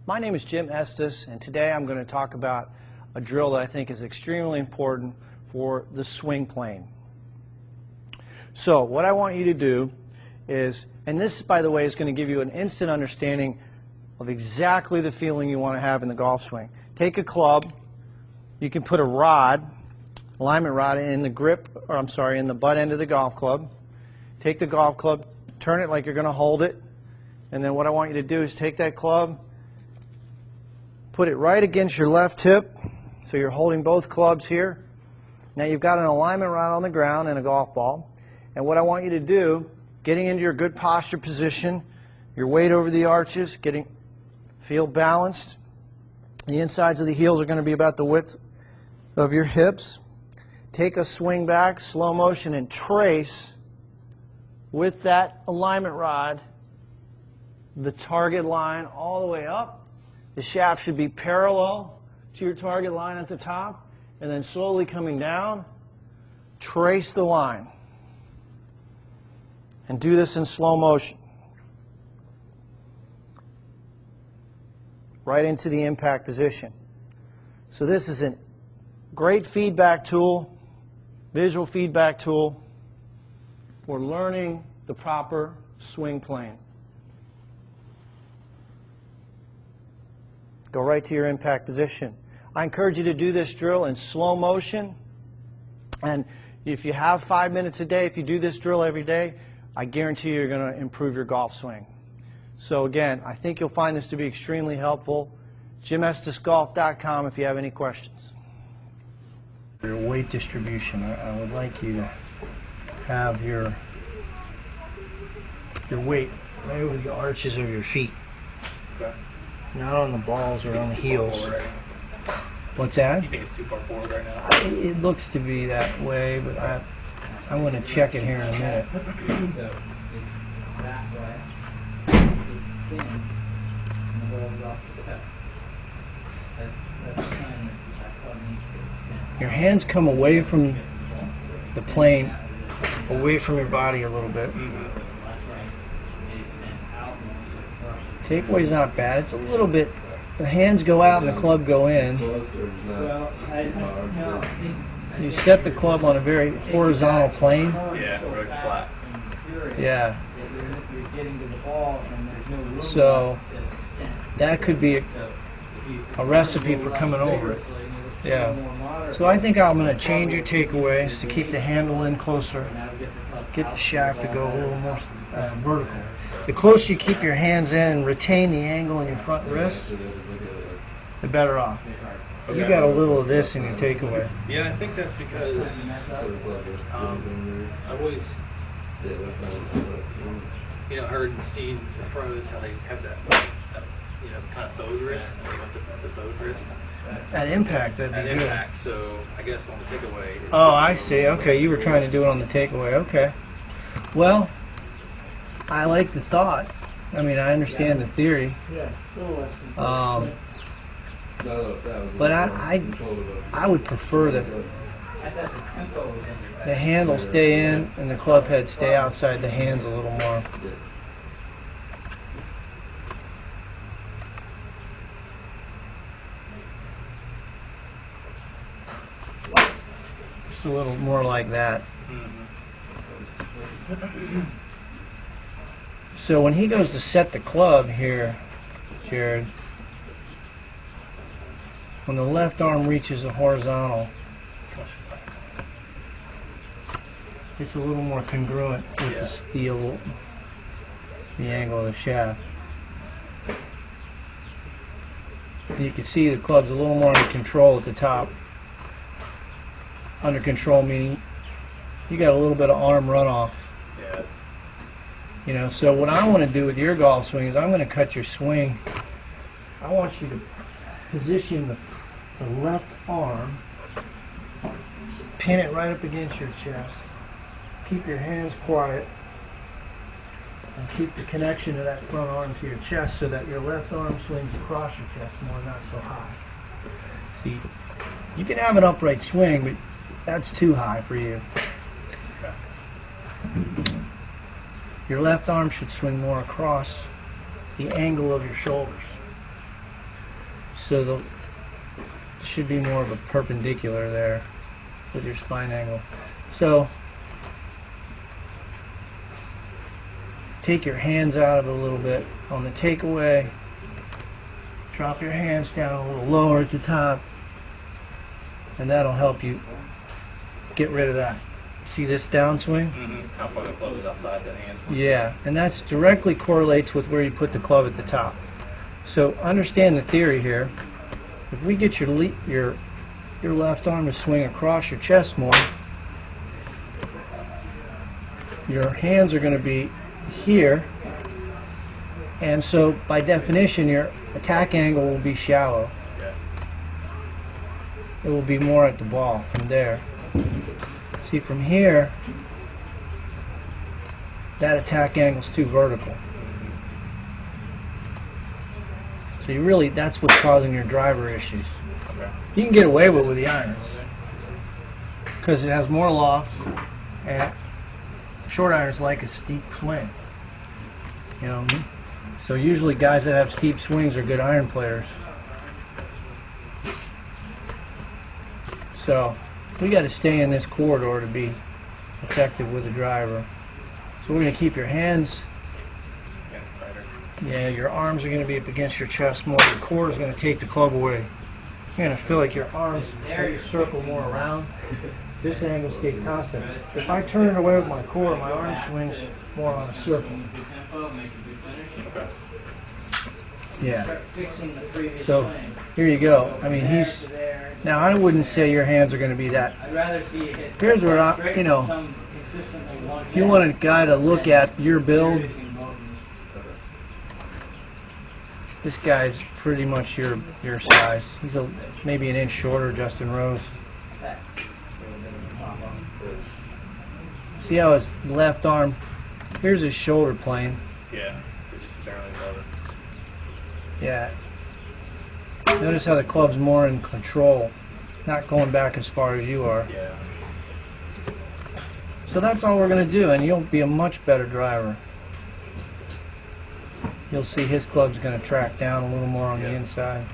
My name is Jim Estes, and today I'm going to talk about a drill that I think is extremely important for the swing plane. So what I want you to do is, and this, by the way, is going to give you an instant understanding of exactly the feeling you want to have in the golf swing. Take a club. You can put a rod, alignment rod, in the grip, or I'm sorry, in the butt end of the golf club. Take the golf club, turn it like you're going to hold it, and then what I want you to do is take that club, put it right against your left hip, so you're holding both clubs here. Now you've got an alignment rod on the ground and a golf ball, and what I want you to do, getting into your good posture position, your weight over the arches, feel balanced. The insides of the heels are going to be about the width of your hips. Take a swing back, slow motion, and trace with that alignment rod the target line all the way up. The shaft should be parallel to your target line at the top, and then slowly coming down, trace the line. And do this in slow motion. Right into the impact position. So this is a great feedback tool, visual feedback tool for learning the proper swing plane. Go right to your impact position. I encourage you to do this drill in slow motion, and if you have 5 minutes a day, if you do this drill every day, I guarantee you're going to improve your golf swing. So again, I think you'll find this to be extremely helpful. JimEstesGolf.com if you have any questions. Your weight distribution, I would like you to have your weight right over the arches of your feet. Okay. Not on the balls or on the heels. What's that? You think it's too far forward right now? It looks to be that way, but I'm going to check it here in a minute. Your hands come away from the plane, away from your body a little bit. Takeaway's not bad. It's a little bit, the hands go out and the club go in. You set the club on a very horizontal plane. Yeah, really flat. Yeah. So that could be a recipe for coming over it. Yeah. So I think I'm going to change your takeaways to keep the handle in closer, get the shaft to go a little more vertical. The closer you keep your hands in and retain the angle in your front wrist, the better off. Okay. You got a little of this in your takeaway. Yeah, I think that's because I've always, heard and seen the pros how they have that kind of bowed wrist, and they want the bowed wrist. At impact, that'd be good. Impact, so I guess on the takeaway. Oh, I see. Okay, you were trying to do it on the takeaway. Okay. Well, I like the thought. I mean, I understand the theory. But I would prefer that the handle stay in and the club head stay outside the hands a little more. Just a little more like that. So when he goes to set the club here, Jared, when the left arm reaches the horizontal, it's a little more congruent with the steel, the angle of the shaft. You can see the club's a little more under control at the top. Under control meaning you got a little bit of arm runoff. Yeah. So what I want to do with your golf swing is I'm going to cut your swing. I want you to position the left arm, pin it right up against your chest, keep your hands quiet, and keep the connection of that front arm to your chest so that your left arm swings across your chest more, not so high. See, you can have an upright swing, but that's too high for you. Your left arm should swing more across the angle of your shoulders. So the should be more of a perpendicular there with your spine angle. So take your hands out of it a little bit on the takeaway. Drop your hands down a little lower at the top, and that'll help you get rid of that. See this downswing? Mm-hmm. How far the club is outside the hands. Yeah, and that's directly correlates with where you put the club at the top. So understand the theory here. If we get your left arm to swing across your chest more, your hands are going to be here, and so by definition your attack angle will be shallow. Yeah. It will be more at the ball from there. See, from here, that attack angle is too vertical. So you really, that's what's causing your driver issues. Okay. You can get away with the irons because it has more loft, and short irons like a steep swing. You know, so usually guys that have steep swings are good iron players. So we got to stay in this corridor to be effective with the driver. So we're going to keep your hands. Yeah, your arms are going to be up against your chest more. Your core is going to take the club away. You're going to feel like your arms circle more around. This angle stays constant. If I turn it away with my core, my arm swings more on a circle. Okay. Yeah. So here you go. I mean, he's now. I wouldn't say your hands are going to be that. Here's where you know. If you want a guy to look at your build, this guy's pretty much your size. He's maybe an inch shorter, Justin Rose. See how his left arm, here's his shoulder plane. Yeah, they're just barely above it. Yeah. Notice how the club's more in control, not going back as far as you are. Yeah. So that's all we're going to do, and you'll be a much better driver. You'll see his club's going to track down a little more on the inside.